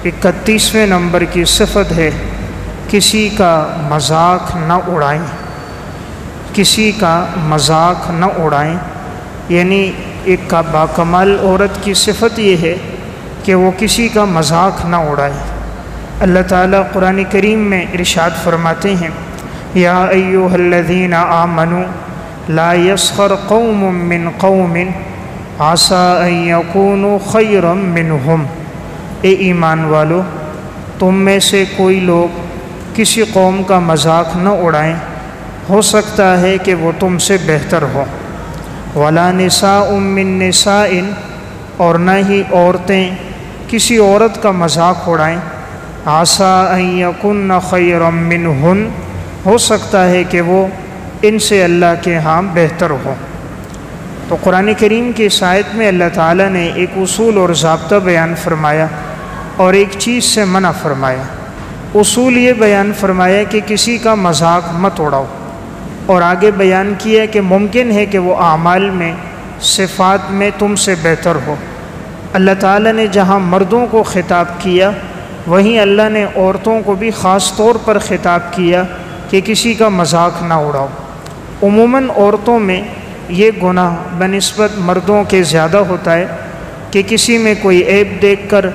31ویں number کی صفت ہے کسی کا مذاق نہ اڑائیں، کسی کا مذاق نہ اڑائیں، یعنی ایک باکمال عورت کی صفت یہ ہے کہ وہ کسی کا مذاق نہ اڑائے۔ اللہ تعالیٰ قرآن کریم میں ارشاد فرماتے ہیں یا ایھا الذین آمنوا لا یسخر قوم من قوم عسى ان یکونوا خیرا منہم، اے ایمان والو تم میں سے کوئی لوگ کسی قوم کا مذاق نہ اڑائیں، ہو سکتا ہے کہ وہ تم سے بہتر ہو۔ ولا نساء من نساء، اور نہ ہی عورتیں کسی عورت کا مذاق اڑائیں، عسى ان یکن خیرا منہن، ہو سکتا ہے کہ وہ ان سے اللہ کے ہاں بہتر ہو۔ تو قرآن کریم کی اس آیت میں اللہ تعالیٰ نے ایک اصول اور ضابطہ بیان فرمایا اور ایک چیز سے منع فرمایا۔ اصول یہ بیان فرمایا کہ کسی کا مذاق مت اڑاؤ، اور آگے بیان کیا کہ ممکن ہے کہ وہ اعمال میں صفات میں تم سے بہتر ہو۔ اللہ تعالیٰ نے جہاں مردوں کو خطاب کیا وہیں اللہ نے عورتوں کو بھی خاص طور پر خطاب کیا کہ کسی کا مذاق نہ اڑاؤ۔ عموماً عورتوں میں یہ گناہ بنسبت مردوں کے زیادہ ہوتا ہے کہ کسی میں کوئی عیب دیکھ کر،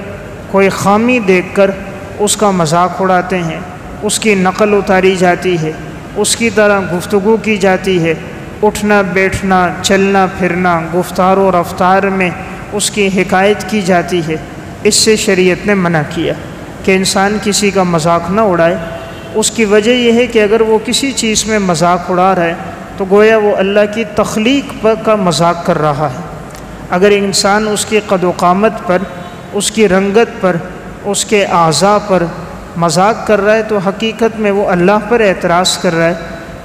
کوئی خامی دیکھ کر اس کا مذاق اڑاتے ہیں، اس کی نقل اتاری جاتی ہے، اس کی طرح گفتگو کی جاتی ہے، اٹھنا بیٹھنا چلنا پھرنا گفتار و رفتار میں اس کی حکایت کی جاتی ہے۔ اس سے شریعت نے منع کیا کہ انسان کسی کا مذاق نہ اڑائے۔ اس کی وجہ یہ ہے کہ اگر وہ کسی چیز میں مذاق اڑا رہا ہے تو گویا وہ اللہ کی تخلیق کا مذاق کر رہا ہے۔ اگر انسان اس کی قد و قامت پر، اس کی رنگت پر، اس کے اعضاء پر مذاق کر رہا ہے تو حقیقت میں وہ اللہ پر اعتراض کر رہا ہے،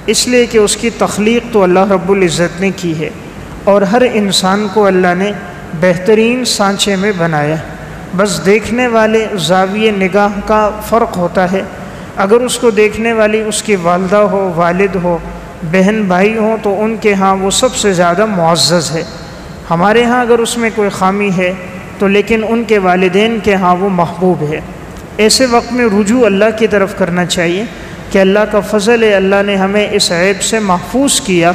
اس لیے کہ اس کی تخلیق تو اللہ رب العزت نے کی ہے، اور ہر انسان کو اللہ نے بہترین سانچے میں بنایا، بس دیکھنے والے زاویہ نگاہ کا فرق ہوتا ہے۔ اگر اس کو دیکھنے والی اس کی والدہ ہو، والد ہو، بہن بھائی ہوں تو ان کے ہاں وہ سب سے زیادہ معزز ہے۔ ہمارے ہاں اگر اس میں کوئی خامی ہے تو لیکن ان کے والدین کے ہاں وہ محبوب ہے۔ ایسے وقت میں رجوع اللہ کی طرف کرنا چاہیے کہ اللہ کا فضل ہے، اللہ نے ہمیں اس عیب سے محفوظ کیا،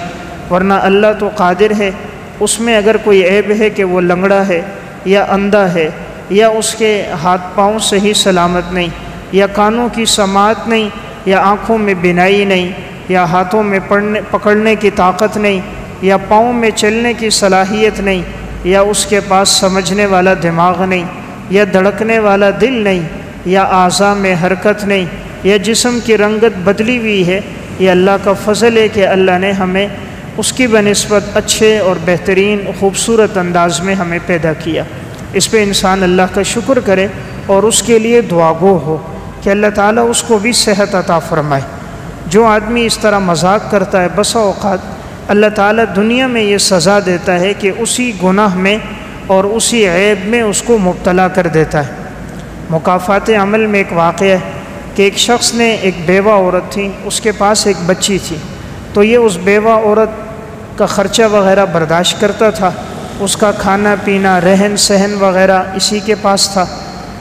ورنہ اللہ تو قادر ہے اس میں اگر کوئی عیب ہے کہ وہ لنگڑا ہے یا اندھا ہے یا اس کے ہاتھ پاؤں صحیح سلامت نہیں، یا کانوں کی سماعت نہیں، یا آنکھوں میں بینائی نہیں، یا ہاتھوں میں پکڑنے کی طاقت نہیں، یا پاؤں میں چلنے کی صلاحیت نہیں، یا اس کے پاس سمجھنے والا دماغ نہیں، یا دھڑکنے والا دل نہیں، یا اعضاء میں حرکت نہیں، یا جسم کی رنگت بدلی ہوئی ہے، یہ اللہ کا فضل ہے کہ اللہ نے ہمیں اس کی بنسبت اچھے اور بہترین خوبصورت انداز میں ہمیں پیدا کیا۔ اس پہ انسان اللہ کا شکر کرے اور اس کے لیے دعا گو ہو کہ اللہ تعالیٰ اس کو بھی صحت عطا فرمائے۔ جو آدمی اس طرح مذاق کرتا ہے بسا اوقات اللہ تعالیٰ دنیا میں یہ سزا دیتا ہے کہ اسی گناہ میں اور اسی عیب میں اس کو مبتلا کر دیتا ہے۔ مکافات عمل میں ایک واقعہ ہے کہ ایک شخص نے، ایک بیوہ عورت تھی، اس کے پاس ایک بچی تھی، تو یہ اس بیوہ عورت کا خرچہ وغیرہ برداشت کرتا تھا، اس کا کھانا پینا رہن سہن وغیرہ اسی کے پاس تھا،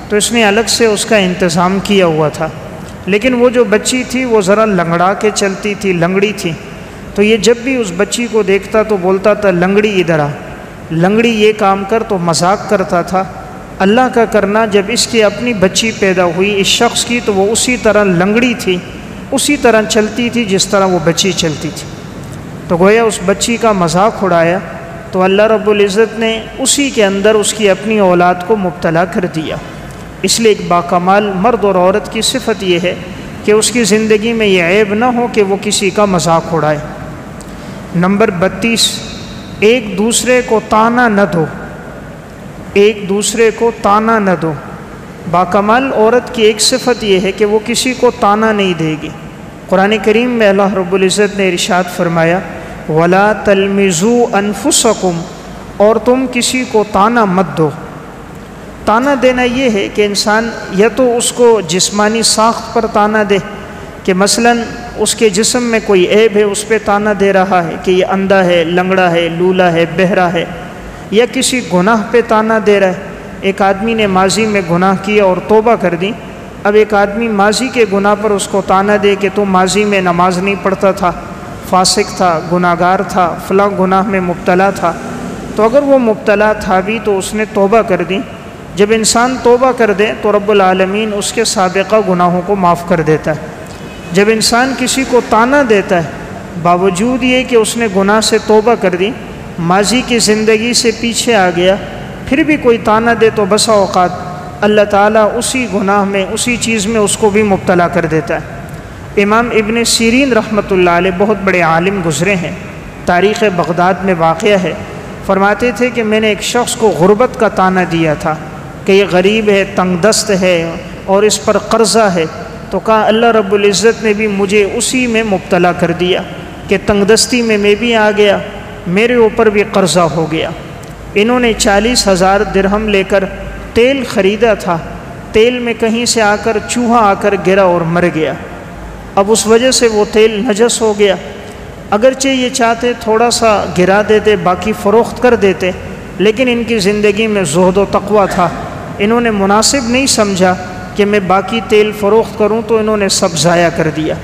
تو اس نے الگ سے اس کا انتظام کیا ہوا تھا۔ لیکن وہ جو بچی تھی وہ ذرا لنگڑا کے چلتی تھی، لنگڑی تھی، تو یہ جب بھی اس بچی کو دیکھتا تو بولتا تھا لنگڑی ادھر آ، لنگڑی یہ کام کر، تو مذاق کرتا تھا۔ اللہ کا کرنا جب اس کی اپنی بچی پیدا ہوئی اس شخص کی تو وہ اسی طرح لنگڑی تھی، اسی طرح چلتی تھی جس طرح وہ بچی چلتی تھی، تو گویا اس بچی کا مذاق اڑایا تو اللہ رب العزت نے اسی کے اندر اس کی اپنی اولاد کو مبتلا کر دیا۔ اس لیے ایک باکمال مرد اور عورت کی صفت یہ ہے کہ اس کی زندگی میں یہ عیب نہ ہو کہ وہ کسی کا مذاق اڑائے۔ نمبر 32، ایک دوسرے کو طعنہ نہ دو، ایک دوسرے کو طعنہ نہ دو۔ باکمال عورت کی ایک صفت یہ ہے کہ وہ کسی کو طعنہ نہیں دے گی۔ قرآن کریم میں اللہ رب العزت نے ارشاد فرمایا وَلَا تَلْمِزُوا أَنفُسَكُمْ، اور تم کسی کو طعنہ مت دو۔ طعنہ دینا یہ ہے کہ انسان یا تو اس کو جسمانی ساخت پر طعنہ دے کہ مثلاً اس کے جسم میں کوئی عیب ہے اس پہ طعنہ دے رہا ہے کہ یہ اندھا ہے، لنگڑا ہے، لولا ہے، بہرا ہے، یا کسی گناہ پہ طعنہ دے رہا ہے، ایک آدمی نے ماضی میں گناہ کیا اور توبہ کر دی، اب ایک آدمی ماضی کے گناہ پر اس کو طعنہ دے کہ تو ماضی میں نماز نہیں پڑھتا تھا، فاسق تھا، گناہ گار تھا، فلاں گناہ میں مبتلا تھا، تو اگر وہ مبتلا تھا بھی تو اس نے توبہ کر دی۔ جب انسان توبہ کر دے تو رب العالمین اس کے سابقہ گناہوں کو معاف کر دیتا ہے۔ جب انسان کسی کو طعنہ دیتا ہے باوجود یہ کہ اس نے گناہ سے توبہ کر دی، ماضی کی زندگی سے پیچھے آ گیا، پھر بھی کوئی طعنہ دے تو بسا اوقات اللہ تعالیٰ اسی گناہ میں، اسی چیز میں اس کو بھی مبتلا کر دیتا ہے۔ امام ابن سیرین رحمۃ اللہ علیہ بہت بڑے عالم گزرے ہیں، تاریخ بغداد میں واقعہ ہے، فرماتے تھے کہ میں نے ایک شخص کو غربت کا طعنہ دیا تھا کہ یہ غریب ہے، تنگ دست ہے اور اس پر قرضہ ہے، تو کہا اللہ رب العزت نے بھی مجھے اسی میں مبتلا کر دیا کہ تنگ دستی میں بھی آ گیا، میرے اوپر بھی قرضہ ہو گیا۔ انہوں نے 40,000 درہم لے کر تیل خریدا تھا، تیل میں کہیں سے آ کر چوہا آ کر گرا اور مر گیا، اب اس وجہ سے وہ تیل نجس ہو گیا۔ اگرچہ یہ چاہتے تھوڑا سا گرا دیتے، باقی فروخت کر دیتے، لیکن ان کی زندگی میں زہد و تقویٰ تھا، انہوں نے مناسب نہیں سمجھا کہ میں باقی تیل فروخت کروں، تو انہوں نے سب ضائع کر دیا۔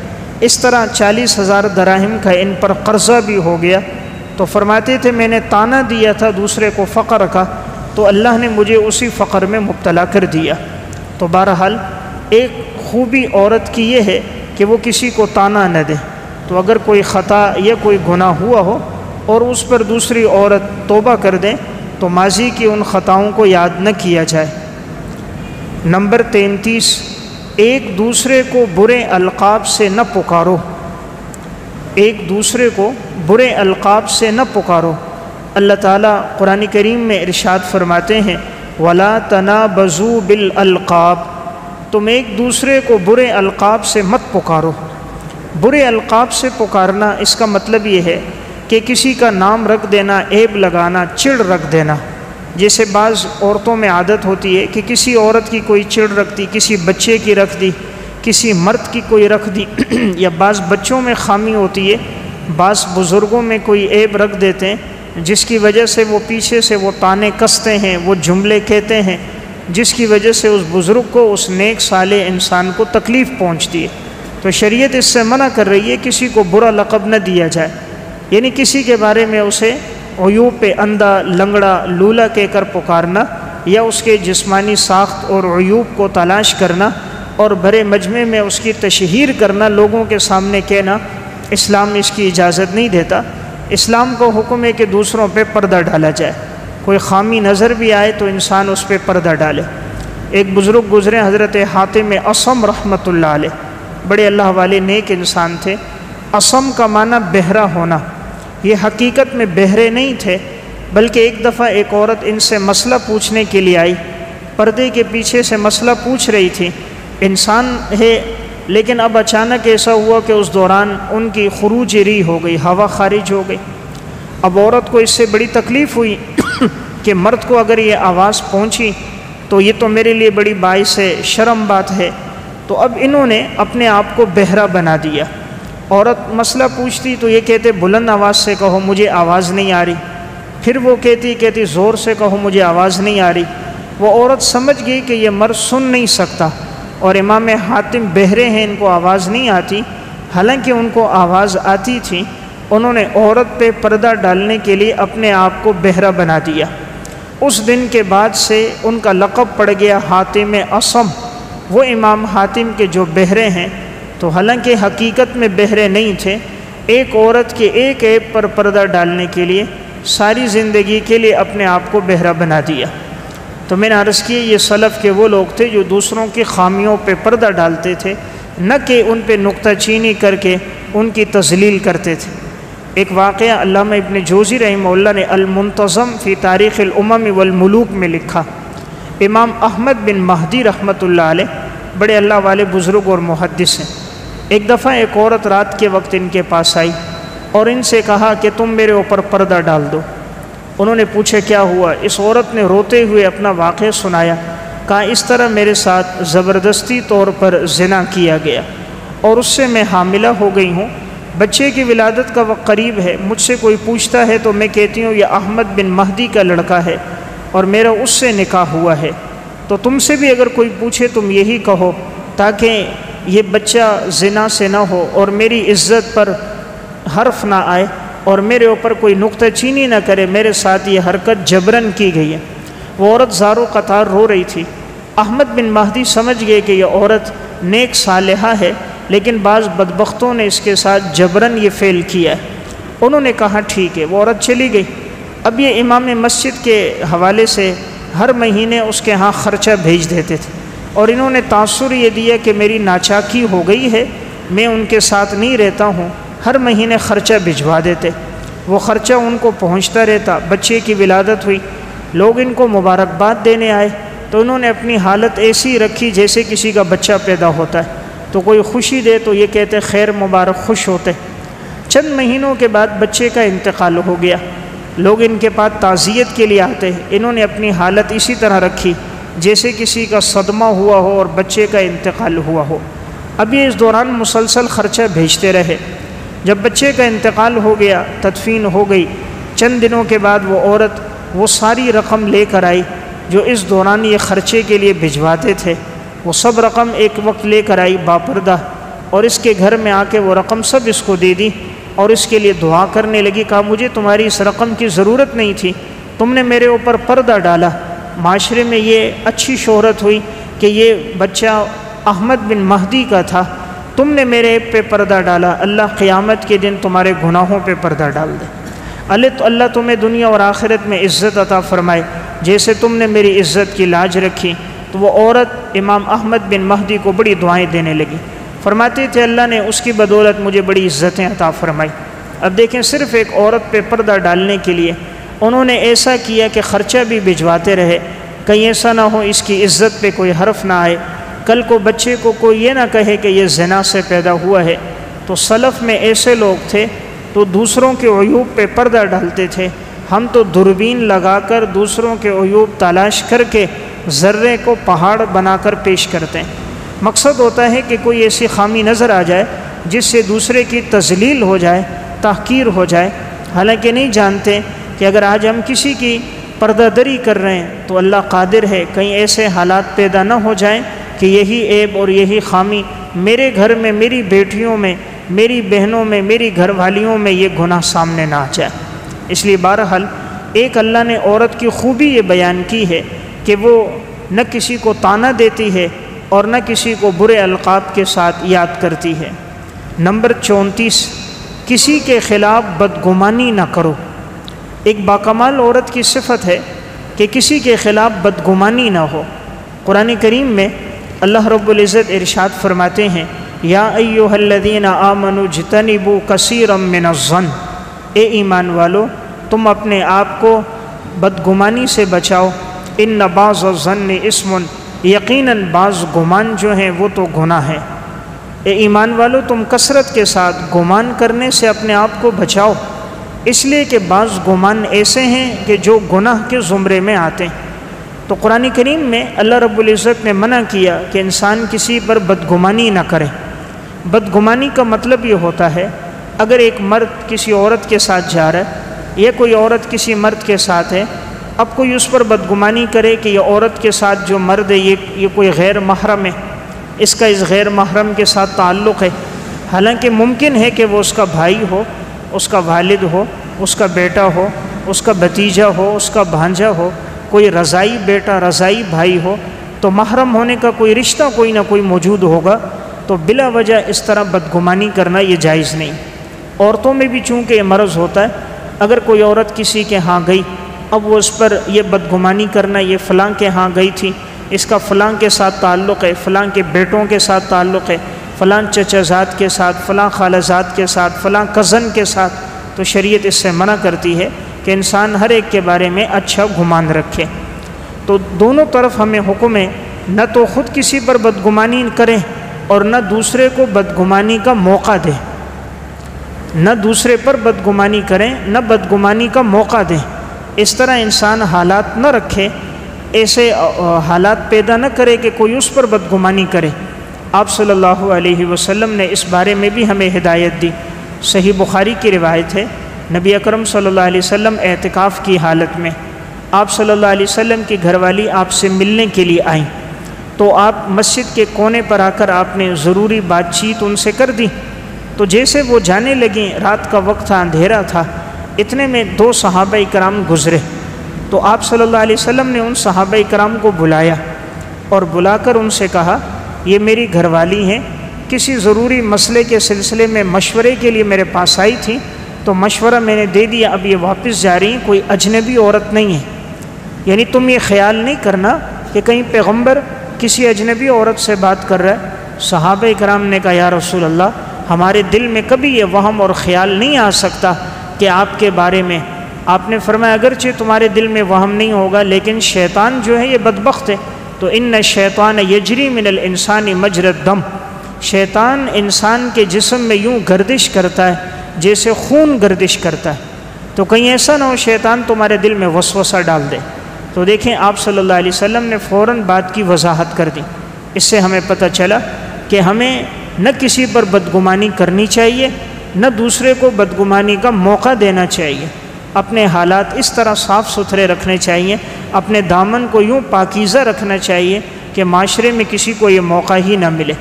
اس طرح 40,000 دراہم کا ان پر قرضہ بھی ہو گیا۔ تو فرماتے تھے میں نے طعنہ دیا تھا دوسرے کو فقر کا، تو اللہ نے مجھے اسی فقر میں مبتلا کر دیا۔ تو بہرحال ایک خوبی عورت کی یہ ہے کہ وہ کسی کو طعنہ نہ دے، تو اگر کوئی خطا یا کوئی گناہ ہوا ہو اور اس پر دوسری عورت توبہ کر دے تو ماضی کی ان خطاؤں کو یاد نہ کیا جائے۔ نمبر 33، ایک دوسرے کو برے القاب سے نہ پکارو، ایک دوسرے کو برے القاب سے نہ پکارو۔ اللہ تعالیٰ قرآن کریم میں ارشاد فرماتے ہیں وَلَا تَنَابَزُوا بِالْأَلْقَابِ، تم ایک دوسرے کو برے القاب سے مت پکارو۔ برے القاب سے پکارنا اس کا مطلب یہ ہے کہ کسی کا نام رکھ دینا، عیب لگانا، چڑ رکھ دینا۔ جیسے بعض عورتوں میں عادت ہوتی ہے کہ کسی عورت کی کوئی چڑ رکھ دی، کسی بچے کی رکھ دی، کسی مرد کی کوئی رکھ دی، یا بعض بچوں میں خامی ہوتی ہے، بعض بزرگوں میں کوئی عیب رکھ دیتے ہیں جس کی وجہ سے وہ پیچھے سے وہ طعنے کستے ہیں، وہ جملے کہتے ہیں، جس کی وجہ سے اس بزرگ کو، اس نیک صالح انسان کو تکلیف پہنچتی ہے۔ تو شریعت اس سے منع کر رہی ہے کسی کو برا لقب نہ دیا جائے، یعنی کسی کے بارے میں اسے عیوب پہ اندھا، لنگڑا، لولا کہہ کر پکارنا، یا اس کے جسمانی ساخت اور عیوب کو تلاش کرنا اور بڑے مجمع میں اس کی تشہیر کرنا، لوگوں کے سامنے کہنا، اسلام اس کی اجازت نہیں دیتا۔ اسلام کو حکم ہے کہ دوسروں پہ پردہ ڈالا جائے، کوئی خامی نظر بھی آئے تو انسان اس پہ پردہ ڈالے۔ ایک بزرگ گزرے حضرت حاتم اصم رحمۃ اللہ علیہ، بڑے اللہ والے نیک انسان تھے۔ اصم کا معنی بہرا ہونا، یہ حقیقت میں بہرے نہیں تھے، بلکہ ایک دفعہ ایک عورت ان سے مسئلہ پوچھنے کے لیے آئی، پردے کے پیچھے سے مسئلہ پوچھ رہی تھی، انسان ہے، لیکن اب اچانک ایسا ہوا کہ اس دوران ان کی خروج ری ہو گئی، ہوا خارج ہو گئی۔ اب عورت کو اس سے بڑی تکلیف ہوئی کہ مرد کو اگر یہ آواز پہنچی تو یہ تو میرے لیے بڑی باعث شرم بات ہے۔ تو اب انہوں نے اپنے آپ کو بہرا بنا دیا۔ عورت مسئلہ پوچھتی تو یہ کہتے بلند آواز سے کہو مجھے آواز نہیں آ رہی، پھر وہ کہتی زور سے کہو مجھے آواز نہیں آ رہی۔ وہ عورت سمجھ گئی کہ یہ مرد سن نہیں سکتا، اور امام حاتم بہرے ہیں، ان کو آواز نہیں آتی، حالانکہ ان کو آواز آتی تھی۔ انہوں نے عورت پہ پردہ ڈالنے کے لیے اپنے آپ کو بہرا بنا دیا۔ اس دن کے بعد سے ان کا لقب پڑ گیا حاتم اصم، وہ امام حاتم کے جو بہرے ہیں۔ تو حالانکہ حقیقت میں بہرے نہیں تھے، ایک عورت کے ایک عیب پر پردہ ڈالنے کے لیے ساری زندگی کے لیے اپنے آپ کو بہرا بنا دیا۔ تو میں نے عرض کی یہ سلف کے وہ لوگ تھے جو دوسروں کی خامیوں پہ پردہ ڈالتے تھے، نہ کہ ان پہ نکتہ چینی کر کے ان کی تذلیل کرتے تھے۔ ایک واقعہ علامہ ابن جوزی رحمہ اللہ نے المنتظم فی تاریخ الامم والملوک میں لکھا۔ امام احمد بن مہدی رحمۃ اللہ علیہ بڑے اللہ والے بزرگ اور محدث ہیں۔ ایک دفعہ ایک عورت رات کے وقت ان کے پاس آئی اور ان سے کہا کہ تم میرے اوپر پردہ ڈال دو۔ انہوں نے پوچھا کیا ہوا؟ اس عورت نے روتے ہوئے اپنا واقعہ سنایا، کہا اس طرح میرے ساتھ زبردستی طور پر زنا کیا گیا اور اس سے میں حاملہ ہو گئی ہوں، بچے کی ولادت کا وقت قریب ہے، مجھ سے کوئی پوچھتا ہے تو میں کہتی ہوں یہ احمد بن مہدی کا لڑکا ہے، اور میرا اس سے نکاح ہوا ہے، تو تم سے بھی اگر کوئی پوچھے تم یہی کہو تاکہ یہ بچہ زنا سے نہ ہو اور میری عزت پر حرف نہ آئے اور میرے اوپر کوئی نکتہ چینی نہ کرے، میرے ساتھ یہ حرکت جبرن کی گئی ہے۔ وہ عورت زارو قطار رو رہی تھی۔ احمد بن مہدی سمجھ گئے کہ یہ عورت نیک صالحہ ہے، لیکن بعض بدبختوں نے اس کے ساتھ جبرن یہ فعل کیا ہے۔ انہوں نے کہا ٹھیک ہے، وہ عورت چلی گئی۔ اب یہ امام مسجد کے حوالے سے ہر مہینے اس کے ہاں خرچہ بھیج دیتے تھے، اور انہوں نے تاثر یہ دیا کہ میری ناچاکی ہو گئی ہے، میں ان کے ساتھ نہیں رہتا ہوں، ہر مہینے خرچہ بھجوا دیتے۔ وہ خرچہ ان کو پہنچتا رہتا۔ بچے کی ولادت ہوئی، لوگ ان کو مبارکباد دینے آئے تو انہوں نے اپنی حالت ایسی رکھی جیسے کسی کا بچہ پیدا ہوتا ہے، تو کوئی خوشی دے تو یہ کہتے خیر مبارک، خوش ہوتے۔ چند مہینوں کے بعد بچے کا انتقال ہو گیا، لوگ ان کے پاس تعزیت کے لیے آتے ہیں۔ انہوں نے اپنی حالت اسی طرح رکھی جیسے کسی کا صدمہ ہوا ہو اور بچے کا انتقال ہوا ہو۔ اب یہ اس دوران مسلسل خرچہ بھیجتے رہے۔ جب بچے کا انتقال ہو گیا، تدفین ہو گئی، چند دنوں کے بعد وہ عورت وہ ساری رقم لے کر آئی جو اس دوران یہ خرچے کے لیے بھجواتے تھے، وہ سب رقم ایک وقت لے کر آئی باپردہ، اور اس کے گھر میں آ کے وہ رقم سب اس کو دے دی اور اس کے لیے دعا کرنے لگی۔ کہا مجھے تمہاری اس رقم کی ضرورت نہیں تھی، تم نے میرے اوپر پردہ ڈالا، معاشرے میں یہ اچھی شہرت ہوئی کہ یہ بچہ احمد بن مہدی کا تھا، تم نے میرے پہ پردہ ڈالا، اللہ قیامت کے دن تمہارے گناہوں پہ پردہ ڈال دے۔ اللہ تمہیں دنیا اور آخرت میں عزت عطا فرمائے جیسے تم نے میری عزت کی لاج رکھی۔ تو وہ عورت امام احمد بن مہدی کو بڑی دعائیں دینے لگی، فرماتے تھے اللہ نے اس کی بدولت مجھے بڑی عزتیں عطا فرمائی۔ اب دیکھیں صرف ایک عورت پہ پردہ ڈالنے کے لیے انہوں نے ایسا کیا کہ خرچہ بھی بھجواتے رہے، کہیں ایسا نہ ہو اس کی عزت پہ کوئی حرف نہ آئے، کل کو بچے کو کوئی یہ نہ کہے کہ یہ زنا سے پیدا ہوا ہے۔ تو سلف میں ایسے لوگ تھے تو دوسروں کے عیوب پہ پردہ ڈالتے تھے، ہم تو دوربین لگا کر دوسروں کے عیوب تلاش کر کے ذرے کو پہاڑ بنا کر پیش کرتے ہیں۔ مقصد ہوتا ہے کہ کوئی ایسی خامی نظر آ جائے جس سے دوسرے کی تذلیل ہو جائے، تحقیر ہو جائے، حالانکہ نہیں جانتے کہ اگر آج ہم کسی کی پردہ دری کر رہے ہیں تو اللہ قادر ہے کہیں ایسے حالات پیدا نہ ہو جائیں کہ یہی عیب اور یہی خامی میرے گھر میں، میری بیٹیوں میں، میری بہنوں میں، میری گھر والیوں میں یہ گناہ سامنے نہ آ جائے۔ اس لیے بہرحال ایک اللہ نے عورت کی خوبی یہ بیان کی ہے کہ وہ نہ کسی کو طعنہ دیتی ہے اور نہ کسی کو برے القاب کے ساتھ یاد کرتی ہے۔ نمبر 34، کسی کے خلاف بدگمانی نہ کرو۔ ایک باکمال عورت کی صفت ہے کہ کسی کے خلاف بدگمانی نہ ہو۔ قرآن کریم میں اللہ رب العزت ارشاد فرماتے ہیں یا ایھا الذین آمنوا اجتنبوا کثیرا من الظن، اے ایمان والو تم اپنے آپ کو بدگمانی سے بچاؤ، ان بعض الظن اسم، یقیناً بعض گمان جو ہیں وہ تو گناہ ہے۔ اے ایمان والو تم کثرت کے ساتھ گمان کرنے سے اپنے آپ کو بچاؤ، اس لیے کہ بعض گمان ایسے ہیں کہ جو گناہ کے زمرے میں آتے ہیں۔ تو قرآن کریم میں اللہ رب العزت نے منع کیا کہ انسان کسی پر بدگمانی نہ کرے۔ بدگمانی کا مطلب یہ ہوتا ہے اگر ایک مرد کسی عورت کے ساتھ جا رہا ہے یا کوئی عورت کسی مرد کے ساتھ ہے، اب کوئی اس پر بدگمانی کرے کہ یہ عورت کے ساتھ جو مرد ہے یہ کوئی غیر محرم ہے، اس کا اس غیر محرم کے ساتھ تعلق ہے، حالانکہ ممکن ہے کہ وہ اس کا بھائی ہو، اس کا والد ہو، اس کا بیٹا ہو، اس کا بھتیجا ہو، اس کا بھانجا ہو، کوئی رضائی بیٹا رضائی بھائی ہو، تو محرم ہونے کا کوئی رشتہ کوئی نہ کوئی موجود ہوگا، تو بلا وجہ اس طرح بدگمانی کرنا یہ جائز نہیں۔ عورتوں میں بھی چونکہ یہ مرض ہوتا ہے، اگر کوئی عورت کسی کے ہاں گئی، اب وہ اس پر یہ بدگمانی کرنا یہ فلاں کے ہاں گئی تھی، اس کا فلاں کے ساتھ تعلق ہے، فلاں کے بیٹوں کے ساتھ تعلق ہے، فلاں چچا زاد کے ساتھ، فلاں خالہ زاد کے ساتھ، فلاں کزن کے ساتھ، تو شریعت اس سے منع کرتی ہے کہ انسان ہر ایک کے بارے میں اچھا گمان رکھے۔ تو دونوں طرف ہمیں حکم ہے، نہ تو خود کسی پر بدگمانی کریں اور نہ دوسرے کو بدگمانی کا موقع دیں، نہ دوسرے پر بدگمانی کریں نہ بدگمانی کا موقع دیں۔ اس طرح انسان حالات نہ رکھے، ایسے حالات پیدا نہ کرے کہ کوئی اس پر بدگمانی کرے۔ آپ صلی اللہ علیہ وسلم نے اس بارے میں بھی ہمیں ہدایت دی۔ صحیح بخاری کی روایت ہے، نبی اکرم صلی اللہ علیہ وسلم اعتکاف کی حالت میں آپ صلی اللہ علیہ وسلم کی گھر والی آپ سے ملنے کے لیے آئیں، تو آپ مسجد کے کونے پر آ کر آپ نے ضروری بات چیت ان سے کر دی۔ تو جیسے وہ جانے لگیں، رات کا وقت تھا، اندھیرا تھا، اتنے میں 2 صحابہ کرام گزرے، تو آپ صلی اللہ علیہ وسلم نے ان صحابہ کرام کو بلایا اور بلا کر ان سے کہا یہ میری گھر والی ہیں، کسی ضروری مسئلے کے سلسلے میں مشورے کے لیے میرے پاس آئی تھی، تو مشورہ میں نے دے دیا، اب یہ واپس جا رہی ہیں، کوئی اجنبی عورت نہیں ہے۔ یعنی تم یہ خیال نہیں کرنا کہ کہیں پیغمبر کسی اجنبی عورت سے بات کر رہا ہے۔ صحابہ کرام نے کہا یا رسول اللہ، ہمارے دل میں کبھی یہ وہم اور خیال نہیں آ سکتا کہ آپ کے بارے میں۔ آپ نے فرمایا اگرچہ تمہارے دل میں وہم نہیں ہوگا، لیکن شیطان جو ہے یہ بدبخت ہے، تو ان الشیطان یجری من الانسان مجری الدم، شیطان انسان کے جسم میں یوں گردش کرتا ہے جیسے خون گردش کرتا ہے، تو کہیں ایسا نہ ہو شیطان تمہارے دل میں وسوسہ ڈال دے۔ تو دیکھیں آپ صلی اللہ علیہ وسلم نے فوراً بات کی وضاحت کر دی۔ اس سے ہمیں پتہ چلا کہ ہمیں نہ کسی پر بدگمانی کرنی چاہیے، نہ دوسرے کو بدگمانی کا موقع دینا چاہیے، اپنے حالات اس طرح صاف ستھرے رکھنے چاہیے، اپنے دامن کو یوں پاکیزہ رکھنا چاہیے کہ معاشرے میں کسی کو یہ موقع ہی نہ ملے۔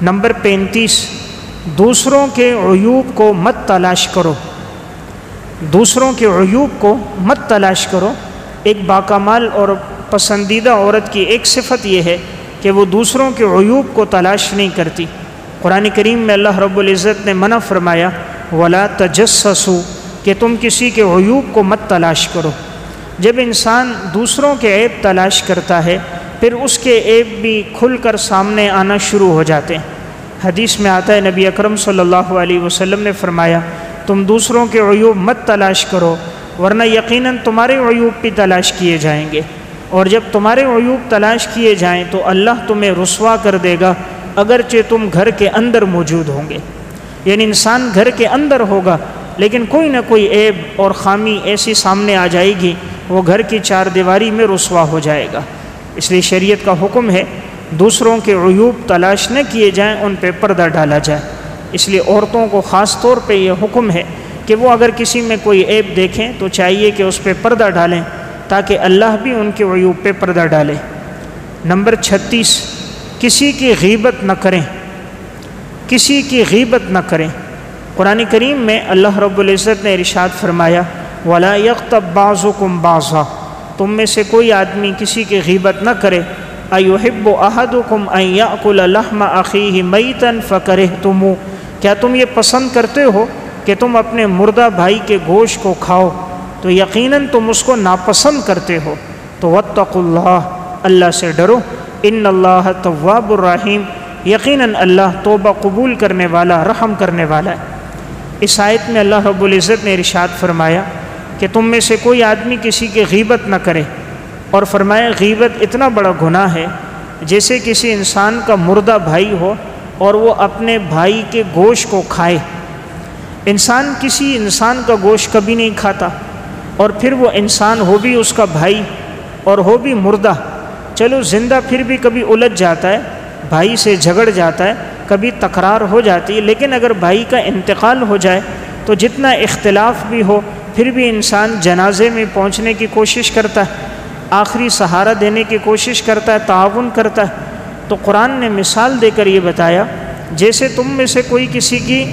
نمبر 35، دوسروں کے عیوب کو مت تلاش کرو، دوسروں کے عیوب کو مت تلاش کرو۔ ایک باکمال اور پسندیدہ عورت کی ایک صفت یہ ہے کہ وہ دوسروں کے عیوب کو تلاش نہیں کرتی۔ قرآن کریم میں اللہ رب العزت نے منع فرمایا وَلَا تَجَسَّسُوا، کہ تم کسی کے عیوب کو مت تلاش کرو۔ جب انسان دوسروں کے عیب تلاش کرتا ہے، پھر اس کے عیب بھی کھل کر سامنے آنا شروع ہو جاتے ہیں۔ حدیث میں آتا ہے نبی اکرم صلی اللہ علیہ وسلم نے فرمایا تم دوسروں کے عیوب مت تلاش کرو، ورنہ یقیناً تمہارے عیوب بھی تلاش کیے جائیں گے، اور جب تمہارے عیوب تلاش کیے جائیں تو اللہ تمہیں رسوا کر دے گا، اگرچہ تم گھر کے اندر موجود ہوں گے۔ یعنی انسان گھر کے اندر ہوگا لیکن کوئی نہ کوئی عیب اور خامی ایسی سامنے آ جائے گی، وہ گھر کی 4 دیواری میں رسوا ہو جائے گا۔ اس لیے شریعت کا حکم ہے دوسروں کے عیوب تلاش نہ کیے جائیں، ان پہ پردہ ڈالا جائے۔ اس لیے عورتوں کو خاص طور پہ یہ حکم ہے کہ وہ اگر کسی میں کوئی عیب دیکھیں تو چاہیے کہ اس پہ پردہ ڈالیں، تاکہ اللہ بھی ان کے عیوب پہ پردہ ڈالے۔ نمبر 36، کسی کی غیبت نہ کریں، کسی کی غیبت نہ کریں۔ قرآن کریم میں اللہ رب العزت نے ارشاد فرمایا وَلَا يَغْتَبْ بَعْضُكُمْ بَعْضًا، تم میں سے کوئی آدمی کسی کی غیبت نہ کرے۔ أَيُحِبُّ أَحَدُكُمْ أَن يَأْكُلَ لَحْمَ أَخِيهِ مَيْتًا فَكَرِهْتُمُوهُ، کیا تم یہ پسند کرتے ہو کہ تم اپنے مردہ بھائی کے گوشت کو کھاؤ تو یقیناً تم اس کو ناپسند کرتے ہو۔ تو واتقوا اللہ، اللہ سے ڈرو، ان اللہ تواب الرحیم، یقیناً اللہ توبہ قبول کرنے والا، رحم کرنے والا ہے۔ اس آیت میں اللہ رب العزت نے ارشاد فرمایا کہ تم میں سے کوئی آدمی کسی کی غیبت نہ کرے، اور فرمایا غیبت اتنا بڑا گناہ ہے جیسے کسی انسان کا مردہ بھائی ہو اور وہ اپنے بھائی کے گوشت کو کھائے۔ انسان کسی انسان کا گوشت کبھی نہیں کھاتا، اور پھر وہ انسان ہو بھی اس کا بھائی اور ہو بھی مردہ، چلو زندہ پھر بھی کبھی الجھ جاتا ہے، بھائی سے جھگڑ جاتا ہے، کبھی تکرار ہو جاتی ہے، لیکن اگر بھائی کا انتقال ہو جائے تو جتنا اختلاف بھی ہو پھر بھی انسان جنازے میں پہنچنے کی کوشش کرتا ہے، آخری سہارا دینے کی کوشش کرتا ہے، تعاون کرتا ہے۔ تو قرآن نے مثال دے کر یہ بتایا جیسے تم میں سے کوئی کسی کی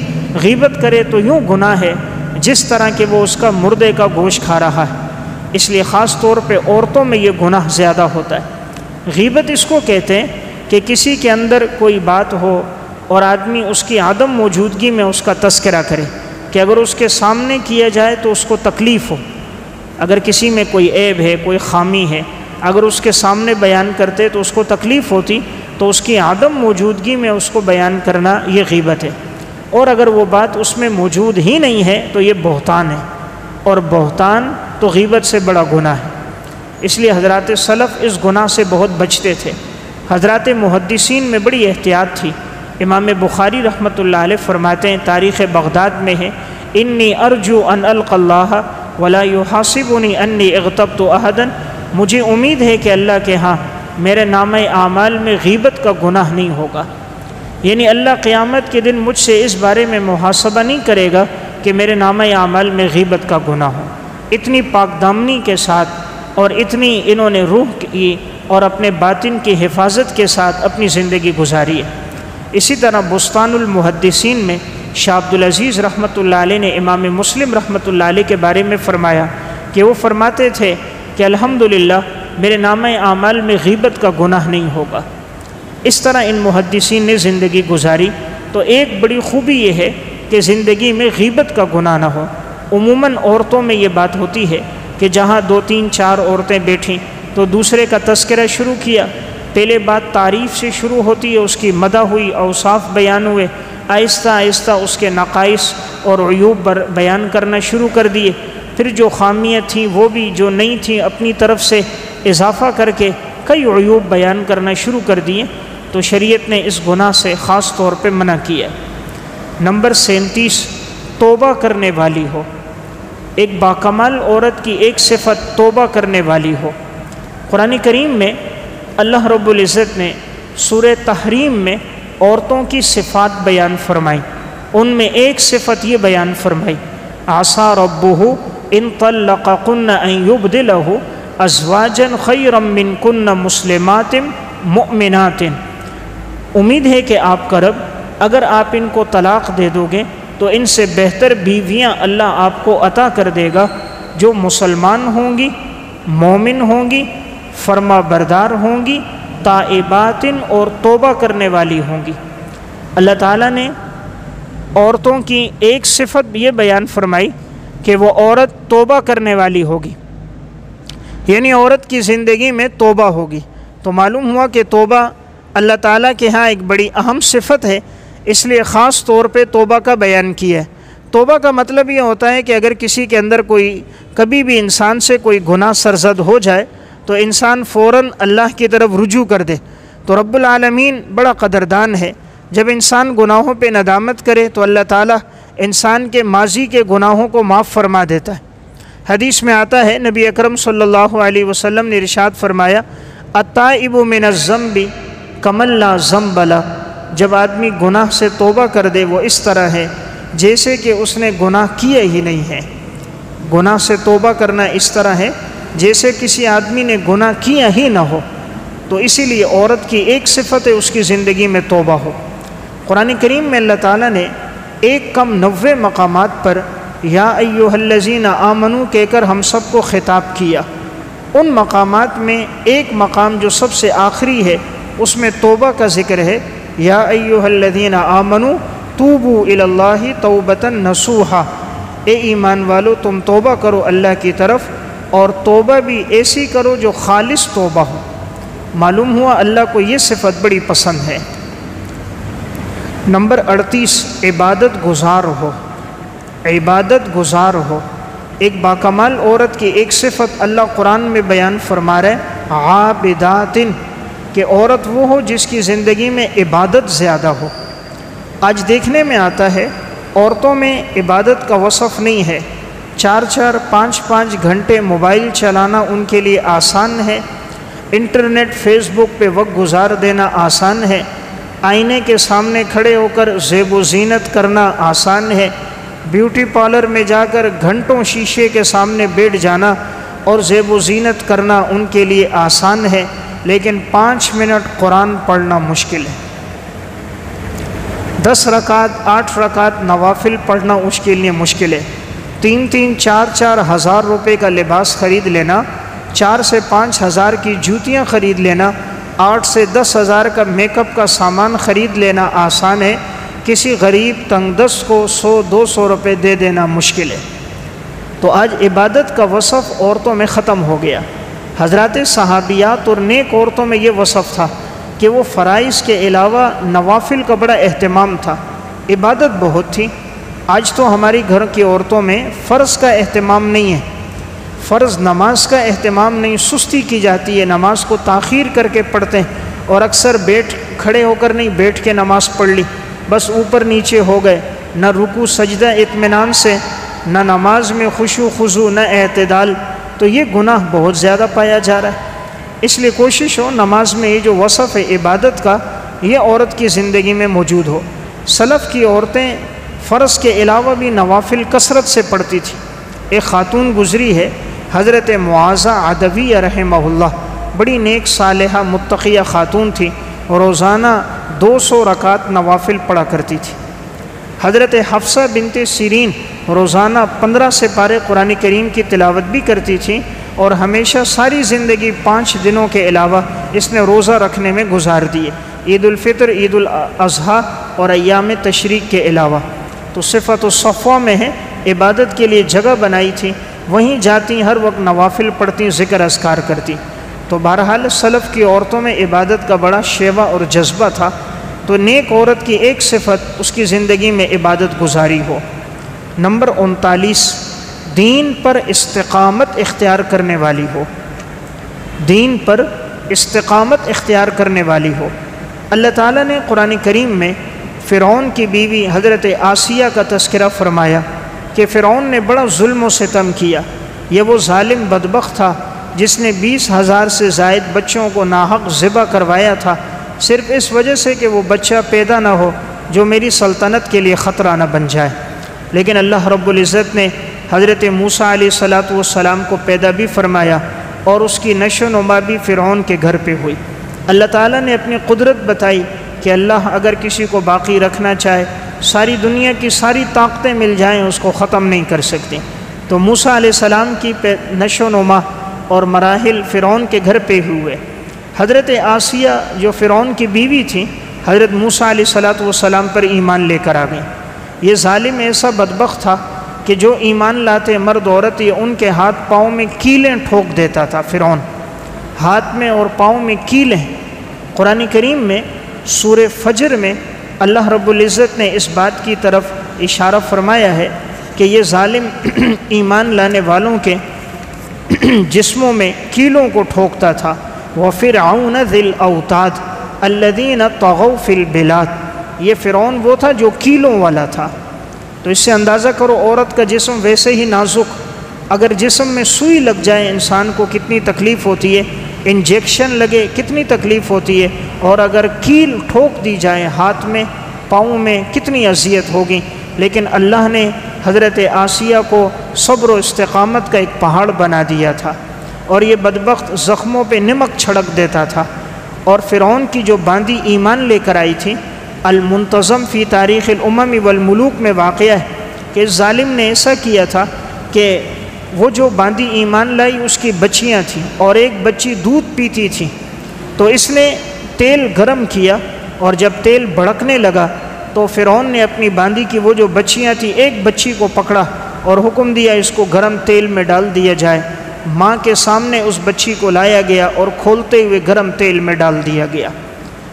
غیبت کرے تو یوں گناہ ہے جس طرح کہ وہ اس کا مردے کا گوشت کھا رہا ہے۔ اس لیے خاص طور پہ عورتوں میں یہ گناہ زیادہ ہوتا ہے۔ غیبت اس کو کہتے ہیں کہ کسی کے اندر کوئی بات ہو اور آدمی اس کی عدم موجودگی میں اس کا تذکرہ کرے، کہ اگر اس کے سامنے کیا جائے تو اس کو تکلیف ہو۔ اگر کسی میں کوئی عیب ہے، کوئی خامی ہے، اگر اس کے سامنے بیان کرتے تو اس کو تکلیف ہوتی، تو اس کی عدم موجودگی میں اس کو بیان کرنا یہ غیبت ہے۔ اور اگر وہ بات اس میں موجود ہی نہیں ہے تو یہ بہتان ہے، اور بہتان تو غیبت سے بڑا گناہ ہے۔ اس لیے حضرات سلف اس گناہ سے بہت بچتے تھے۔ حضرات محدثین میں بڑی احتیاط تھی۔ امام بخاری رحمۃ اللہ علیہ فرماتے ہیں، تاریخ بغداد میں ہے، انی ارجو ان القی اللہ ولا یحاسبنی انی اغتبت احدا، مجھے امید ہے کہ اللہ کے ہاں میرے نامہ اعمال میں غیبت کا گناہ نہیں ہوگا، یعنی اللہ قیامت کے دن مجھ سے اس بارے میں محاسبہ نہیں کرے گا کہ میرے نامہ اعمال میں غیبت کا گناہ ہو۔ اتنی پاک دامنی کے ساتھ اور اتنی انہوں نے روح کی اور اپنے باطن کی حفاظت کے ساتھ اپنی زندگی گزاری ہے۔ اسی طرح بستان المحدثین میں شاہ عبدالعزیز رحمۃ اللہ علیہ نے امام مسلم رحمۃ اللہ علیہ کے بارے میں فرمایا کہ وہ فرماتے تھے کہ الحمدللہ میرے نامہ اعمال میں غیبت کا گناہ نہیں ہوگا۔ اس طرح ان محدثین نے زندگی گزاری۔ تو ایک بڑی خوبی یہ ہے کہ زندگی میں غیبت کا گناہ نہ ہو۔ عموماً عورتوں میں یہ بات ہوتی ہے کہ جہاں 2 3 4 عورتیں بیٹھیں تو دوسرے کا تذکرہ شروع کیا، پہلے بات تعریف سے شروع ہوتی ہے، اس کی مدح ہوئی، اوصاف بیان ہوئے، آہستہ آہستہ اس کے نقائص اور عیوب بیان کرنا شروع کر دیے، پھر جو خامیاں تھیں وہ بھی جو نہیں تھیں اپنی طرف سے اضافہ کر کے کئی عیوب بیان کرنا شروع کر دیے۔ تو شریعت نے اس گناہ سے خاص طور پہ منع کیا۔ نمبر 37 توبہ کرنے والی ہو۔ ایک باکمال عورت کی ایک صفت توبہ کرنے والی ہو۔ قرآن کریم میں اللہ رب العزت نے سورہ تحریم میں عورتوں کی صفات بیان فرمائی، ان میں ایک صفت یہ بیان فرمائی عسیٰ ربہ ان طلقکن ان یبدلہ ازواجا خیرا منکن مسلمات مؤمنات۔ امید ہے کہ آپ کا رب اگر آپ ان کو طلاق دے دو گے تو ان سے بہتر بیویاں اللہ آپ کو عطا کر دے گا جو مسلمان ہوں گی، مومن ہوں گی، فرما بردار ہوں گی، تائبات اور توبہ کرنے والی ہوں گی۔ اللہ تعالیٰ نے عورتوں کی ایک صفت یہ بیان فرمائی کہ وہ عورت توبہ کرنے والی ہوگی، یعنی عورت کی زندگی میں توبہ ہوگی۔ تو معلوم ہوا کہ توبہ اللہ تعالیٰ کے ہاں ایک بڑی اہم صفت ہے، اس لیے خاص طور پہ توبہ کا بیان کیا ہے۔ توبہ کا مطلب یہ ہوتا ہے کہ اگر کسی کے اندر کبھی بھی انسان سے کوئی گناہ سرزد ہو جائے تو انسان فوراً اللہ کی طرف رجوع کر دے۔ تو رب العالمین بڑا قدردان ہے، جب انسان گناہوں پہ ندامت کرے تو اللہ تعالیٰ انسان کے ماضی کے گناہوں کو معاف فرما دیتا ہے۔ حدیث میں آتا ہے نبی اکرم صلی اللہ علیہ وسلم نے ارشاد فرمایا التائب من الذنب کمن لا ذنب لہ۔ جب آدمی گناہ سے توبہ کر دے وہ اس طرح ہے جیسے کہ اس نے گناہ کیا ہی نہیں ہے۔ گناہ سے توبہ کرنا اس طرح ہے جیسے کسی آدمی نے گناہ کیا ہی نہ ہو۔ تو اسی لیے عورت کی ایک صفت ہے اس کی زندگی میں توبہ ہو۔ قرآن کریم میں اللہ تعالیٰ نے ایک کم 90 مقامات پر یا ایھا الذین آمنو کہہ کر ہم سب کو خطاب کیا۔ ان مقامات میں ایک مقام جو سب سے آخری ہے اس میں توبہ کا ذکر ہے، یا ایھا الذین آمنو توبوا الی اللہ توبۃ نصوحا۔ اے ایمان والو تم توبہ کرو اللہ کی طرف، اور توبہ بھی ایسی کرو جو خالص توبہ ہو۔ معلوم ہوا اللہ کو یہ صفت بڑی پسند ہے۔ نمبر 38 عبادت گزار ہو۔ عبادت گزار ہو۔ ایک باکمال عورت کی ایک صفت اللہ قرآن میں بیان فرما رہے عابدات، کہ عورت وہ ہو جس کی زندگی میں عبادت زیادہ ہو۔ آج دیکھنے میں آتا ہے عورتوں میں عبادت کا وصف نہیں ہے، 4 5 گھنٹے موبائل چلانا ان کے لیے آسان ہے، انٹرنیٹ فیس بک پہ وقت گزار دینا آسان ہے، آئینے کے سامنے کھڑے ہو کر زیب و زینت کرنا آسان ہے، بیوٹی پارلر میں جا کر گھنٹوں شیشے کے سامنے بیٹھ جانا اور زیب و زینت کرنا ان کے لیے آسان ہے، لیکن 5 منٹ قرآن پڑھنا مشکل ہے۔ 10 رکعت 8 رکعت نوافل پڑھنا اس کے لیے مشکل ہے۔ 3 4 ہزار روپے کا لباس خرید لینا، 4 سے 5 ہزار کی جوتیاں خرید لینا، 8 سے 10 ہزار کا میک اپ کا سامان خرید لینا آسان ہے، کسی غریب تنگ دست کو 100 200 روپے دے دینا مشکل ہے۔ تو آج عبادت کا وصف عورتوں میں ختم ہو گیا۔ حضرات صحابیات اور نیک عورتوں میں یہ وصف تھا کہ وہ فرائض کے علاوہ نوافل کا بڑا اہتمام تھا، عبادت بہت تھی۔ آج تو ہماری گھر کی عورتوں میں فرض کا اہتمام نہیں ہے، فرض نماز کا اہتمام نہیں، سستی کی جاتی ہے، نماز کو تاخیر کر کے پڑھتے ہیں، اور اکثر کھڑے ہو کر نہیں بیٹھ کے نماز پڑھ لی، بس اوپر نیچے ہو گئے، نہ رکوع سجدہ اطمینان سے، نہ نماز میں خشوع خضوع، نہ اعتدال۔ تو یہ گناہ بہت زیادہ پایا جا رہا ہے۔ اس لیے کوشش ہو نماز میں یہ جو وصف ہے عبادت کا یہ عورت کی زندگی میں موجود ہو۔ سلف کی عورتیں فرض کے علاوہ بھی نوافل کثرت سے پڑھتی تھی۔ ایک خاتون گزری ہے حضرت معاذہ عدویہ رحمہ اللہ بڑی نیک صالحہ متقیہ خاتون تھی، روزانہ 200 رکعت نوافل پڑھا کرتی تھی۔ حضرت حفصہ بنت سیرین روزانہ 15 سپارے قرآن کریم کی تلاوت بھی کرتی تھیں، اور ہمیشہ ساری زندگی 5 دنوں کے علاوہ اس نے روزہ رکھنے میں گزار دیے، عید الفطر، عید الاضحیٰ اور ایام تشریق کے علاوہ۔ تو صفت الصفوہ میں ہے، عبادت کے لیے جگہ بنائی تھی، وہیں جاتی، ہر وقت نوافل پڑھتی، ذکر اذکار کرتی۔ تو بہرحال سلف کی عورتوں میں عبادت کا بڑا شیوا اور جذبہ تھا۔ تو نیک عورت کی ایک صفت اس کی زندگی میں عبادت گزاری ہو۔ نمبر 39، دین پر استقامت اختیار کرنے والی ہو، دین پر استقامت اختیار کرنے والی ہو۔ اللہ تعالیٰ نے قرآن کریم میں فرعون کی بیوی حضرت آسیہ کا تذکرہ فرمایا کہ فرعون نے بڑا ظلم و ستم کیا۔ یہ وہ ظالم بدبخت تھا جس نے 20,000 سے زائد بچوں کو ناحق ذبح کروایا تھا، صرف اس وجہ سے کہ وہ بچہ پیدا نہ ہو جو میری سلطنت کے لیے خطرہ نہ بن جائے۔ لیکن اللہ رب العزت نے حضرت موسیٰ علیہ السلام کو پیدا بھی فرمایا، اور اس کی نشو و نما بھی فرعون کے گھر پہ ہوئی۔ اللہ تعالیٰ نے اپنی قدرت بتائی کہ اللہ اگر کسی کو باقی رکھنا چاہے، ساری دنیا کی ساری طاقتیں مل جائیں اس کو ختم نہیں کر سکتی۔ تو موسیٰ علیہ السلام کی نشو و نما اور مراحل فرعون کے گھر پہ ہوئے۔ حضرت آسیہ جو فرعون کی بیوی تھی، حضرت موسیٰ علیہ السلام پر ایمان لے کر آ گئیں۔ یہ ظالم ایسا بدبخت تھا کہ جو ایمان لاتے مرد عورت یہ ان کے ہاتھ پاؤں میں کیلیں ٹھوک دیتا تھا۔ فرعون ہاتھ میں اور پاؤں میں کیلیں۔ قرآن کریم میں سورہ فجر میں اللہ رب العزت نے اس بات کی طرف اشارہ فرمایا ہے کہ یہ ظالم ایمان لانے والوں کے جسموں میں کیلوں کو ٹھوکتا تھا۔ وَفِرْعَوْنَ ذِي الْأَوْتَادِ الَّذِينَ طَغَوْا فِي الْبِلَادِ، یہ فرعون وہ تھا جو کیلوں والا تھا۔ تو اس سے اندازہ کرو عورت کا جسم ویسے ہی نازک، اگر جسم میں سوئی لگ جائے انسان کو کتنی تکلیف ہوتی ہے، انجیکشن لگے کتنی تکلیف ہوتی ہے، اور اگر کیل ٹھوک دی جائے ہاتھ میں پاؤں میں کتنی اذیت ہوگی۔ لیکن اللہ نے حضرت آسیہ کو صبر و استقامت کا ایک پہاڑ بنا دیا تھا، اور یہ بدبخت زخموں پہ نمک چھڑک دیتا تھا۔ اور فرعون کی جو باندی ایمان لے کر آئی تھی، المنتظم فی تاریخ الامم والملوک میں واقعہ ہے کہ اس ظالم نے ایسا کیا تھا کہ وہ جو باندی ایمان لائی اس کی بچیاں تھیں، اور ایک بچی دودھ پیتی تھی، تو اس نے تیل گرم کیا، اور جب تیل بھڑکنے لگا تو فرعون نے اپنی باندی کی وہ جو بچیاں تھیں ایک بچی کو پکڑا اور حکم دیا اس کو گرم تیل میں ڈال دیا جائے۔ ماں کے سامنے اس بچی کو لایا گیا اور کھولتے ہوئے گرم تیل میں ڈال دیا گیا۔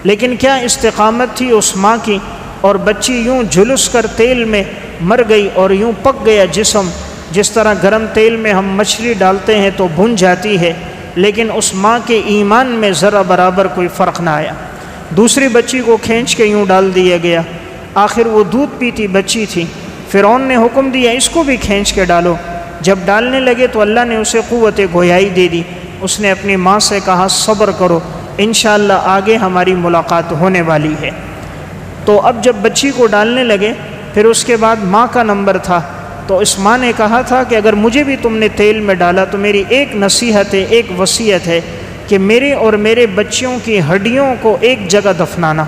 لیکن کیا استقامت تھی اس ماں کی، اور بچی یوں جھلس کر تیل میں مر گئی اور یوں پک گیا جسم، جس طرح گرم تیل میں ہم مچھلی ڈالتے ہیں تو بھن جاتی ہے، لیکن اس ماں کے ایمان میں ذرا برابر کوئی فرق نہ آیا۔ دوسری بچی کو کھینچ کے یوں ڈال دیا گیا، آخر وہ دودھ پیتی بچی تھی، فرعون نے حکم دیا اس کو بھی کھینچ کے ڈالو۔ جب ڈالنے لگے تو اللہ نے اسے قوت گویائی دے دی، اس نے اپنی ماں سے کہا صبر کرو، انشاءاللہ آگے ہماری ملاقات ہونے والی ہے۔ تو اب جب بچی کو ڈالنے لگے، پھر اس کے بعد ماں کا نمبر تھا، تو اس ماں نے کہا تھا کہ اگر مجھے بھی تم نے تیل میں ڈالا تو میری ایک نصیحت ہے، ایک وصیت ہے کہ میرے اور میرے بچیوں کی ہڈیوں کو ایک جگہ دفنانا۔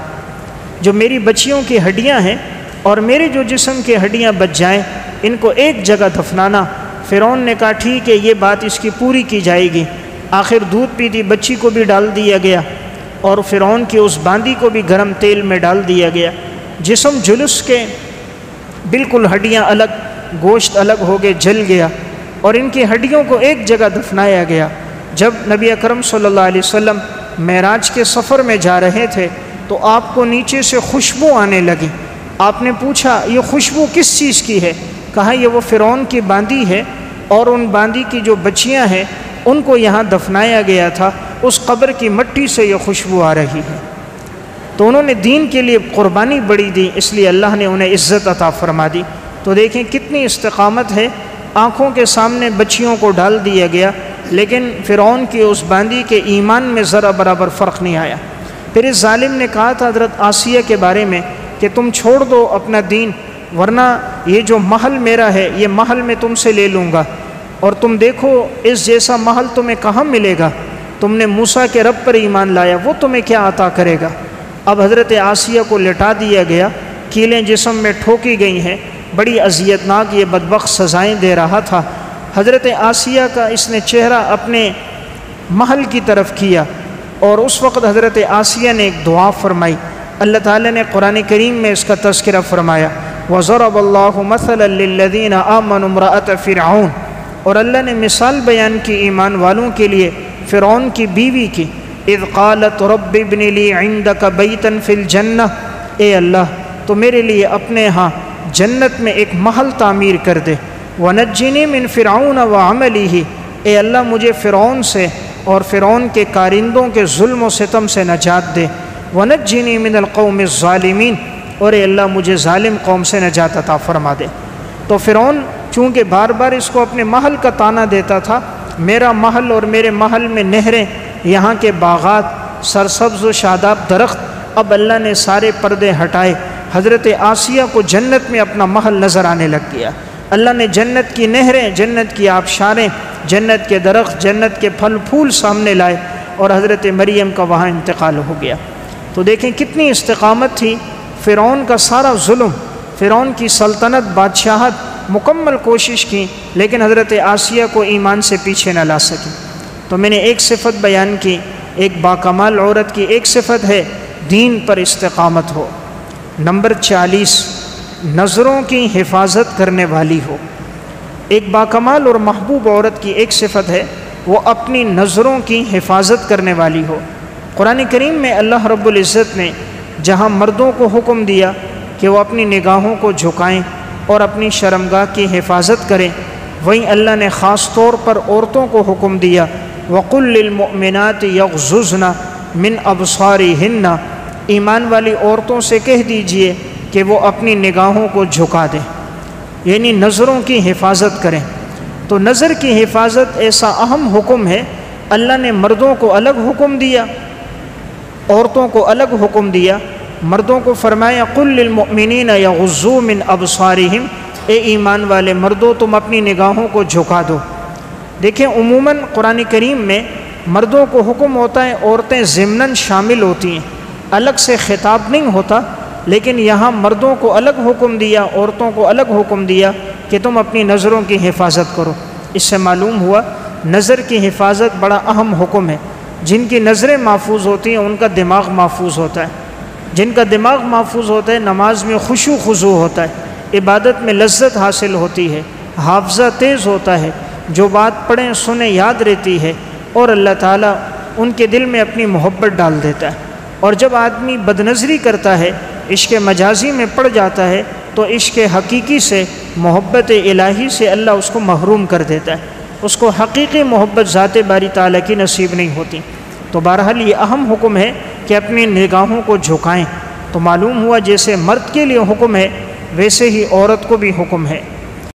جو میری بچیوں کی ہڈیاں ہیں اور میرے جو جسم کی ہڈیاں بچ جائیں، ان کو ایک جگہ دفنانا۔ فرعون نے کہا ٹھیک ہے، یہ بات اس کی پوری کی جائے گی۔ آخر دودھ پیتی بچی کو بھی ڈال دیا گیا، اور فرعون کی اس باندی کو بھی گرم تیل میں ڈال دیا گیا۔ جسم جلس کے بالکل ہڈیاں الگ، گوشت الگ ہو گئے، جل گیا، اور ان کی ہڈیوں کو ایک جگہ دفنایا گیا۔ جب نبی اکرم صلی اللہ علیہ وسلم معراج کے سفر میں جا رہے تھے تو آپ کو نیچے سے خوشبو آنے لگی۔ آپ نے پوچھا یہ خوشبو کس چیز کی ہے؟ کہا یہ وہ فرعون کی باندی ہے، اور ان باندی کی جو بچیاں ہیں ان کو یہاں دفنایا گیا تھا، اس قبر کی مٹی سے یہ خوشبو آ رہی ہے۔ تو انہوں نے دین کے لیے قربانی بڑی دی، اس لیے اللہ نے انہیں عزت عطا فرما دی۔ تو دیکھیں کتنی استقامت ہے، آنکھوں کے سامنے بچیوں کو ڈال دیا گیا، لیکن فرعون کی اس باندی کے ایمان میں ذرا برابر فرق نہیں آیا۔ پھر اس ظالم نے کہا تھا حضرت آسیہ کے بارے میں کہ تم چھوڑ دو اپنا دین، ورنہ یہ جو محل میرا ہے یہ محل میں تم سے لے لوں گا۔ اور تم دیکھو اس جیسا محل تمہیں کہاں ملے گا، تم نے موسیٰ کے رب پر ایمان لایا، وہ تمہیں کیا عطا کرے گا۔ اب حضرت آسیہ کو لٹا دیا گیا، کیلیں جسم میں ٹھوکی گئی ہیں، بڑی اذیتناک یہ بدبخت سزائیں دے رہا تھا۔ حضرت آسیہ کا اس نے چہرہ اپنے محل کی طرف کیا، اور اس وقت حضرت آسیہ نے ایک دعا فرمائی۔ اللہ تعالیٰ نے قرآن کریم میں اس کا تذکرہ فرمایا، وَضَرَبَ اللَّهُ مَثَلًا لِّلَّذِينَ آمَنُوا امْرَأَتَ فِرْعَوْنَ، اور اللہ نے مثال بیان کی ایمان والوں کے لیے فرعون کی بیوی کی، اذ قالت رب ابن لی عندک بیتا فی الجنہ، اے اللہ تو میرے لیے اپنے ہاں جنت میں ایک محل تعمیر کر دے، ونجنی من فرعون وعملہ، اے اللہ مجھے فرعون سے اور فرعون کے کارندوں کے ظلم و ستم سے نجات دے، ونجنی من القوم الظالمین، اور اے اللہ مجھے ظالم قوم سے نجات عطا فرما دے۔ تو فرعون چونکہ بار بار اس کو اپنے محل کا طعنہ دیتا تھا، میرا محل اور میرے محل میں نہریں، یہاں کے باغات، سرسبز و شاداب درخت، اب اللہ نے سارے پردے ہٹائے، حضرت آسیہ کو جنت میں اپنا محل نظر آنے لگ گیا۔ اللہ نے جنت کی نہریں، جنت کی آبشاریں، جنت کے درخت، جنت کے پھل پھول سامنے لائے، اور حضرت مریم کا وہاں انتقال ہو گیا۔ تو دیکھیں کتنی استقامت تھی، فرعون کا سارا ظلم، فرعون کی سلطنت، بادشاہت مکمل کوشش کی، لیکن حضرت آسیہ کو ایمان سے پیچھے نہ لا سکی۔ تو میں نے ایک صفت بیان کی، ایک باکمال عورت کی ایک صفت ہے دین پر استقامت ہو۔ نمبر 40، نظروں کی حفاظت کرنے والی ہو۔ ایک باکمال اور محبوب عورت کی ایک صفت ہے وہ اپنی نظروں کی حفاظت کرنے والی ہو۔ قرآن کریم میں اللہ رب العزت نے جہاں مردوں کو حکم دیا کہ وہ اپنی نگاہوں کو جھکائیں اور اپنی شرمگاہ کی حفاظت کریں، وہیں اللہ نے خاص طور پر عورتوں کو حکم دیا، وَقُلْ لِلْمُؤْمِنَاتِ يَغْضُضْنَ مِنْ أَبْصَارِهِنَّ، ایمان والی عورتوں سے کہہ دیجئے کہ وہ اپنی نگاہوں کو جھکا دیں، یعنی نظروں کی حفاظت کریں۔ تو نظر کی حفاظت ایسا اہم حکم ہے، اللہ نے مردوں کو الگ حکم دیا، عورتوں کو الگ حکم دیا۔ مردوں کو فرمایا قُلْ لِلْمُؤْمِنِينَ يَغُضُّوا مِنْ أَبْصَارِهِمْ، اے ایمان والے مردوں تم اپنی نگاہوں کو جھکا دو۔ دیکھیں عموماً قرآن کریم میں مردوں کو حکم ہوتا ہے، عورتیں ضمناً شامل ہوتی ہیں، الگ سے خطاب نہیں ہوتا، لیکن یہاں مردوں کو الگ حکم دیا، عورتوں کو الگ حکم دیا کہ تم اپنی نظروں کی حفاظت کرو۔ اس سے معلوم ہوا نظر کی حفاظت بڑا اہم حکم ہے۔ جن کی نظریں محفوظ ہوتی ہیں ان کا دماغ محفوظ ہوتا ہے، جن کا دماغ محفوظ ہوتا ہے نماز میں خشوع خضوع ہوتا ہے، عبادت میں لذت حاصل ہوتی ہے، حافظہ تیز ہوتا ہے، جو بات پڑھیں سنیں یاد رہتی ہے، اور اللہ تعالیٰ ان کے دل میں اپنی محبت ڈال دیتا ہے۔ اور جب آدمی بدنظری کرتا ہے، عشق مجازی میں پڑ جاتا ہے، تو عشق حقیقی سے، محبت الہی سے اللہ اس کو محروم کر دیتا ہے، اس کو حقیقی محبت ذات باری تعالیٰ کی نصیب نہیں ہوتی۔ تو بہرحال یہ اہم حکم ہے کہ اپنی نگاہوں کو جھکائیں۔ تو معلوم ہوا جیسے مرد کے لیے حکم ہے ویسے ہی عورت کو بھی حکم ہے۔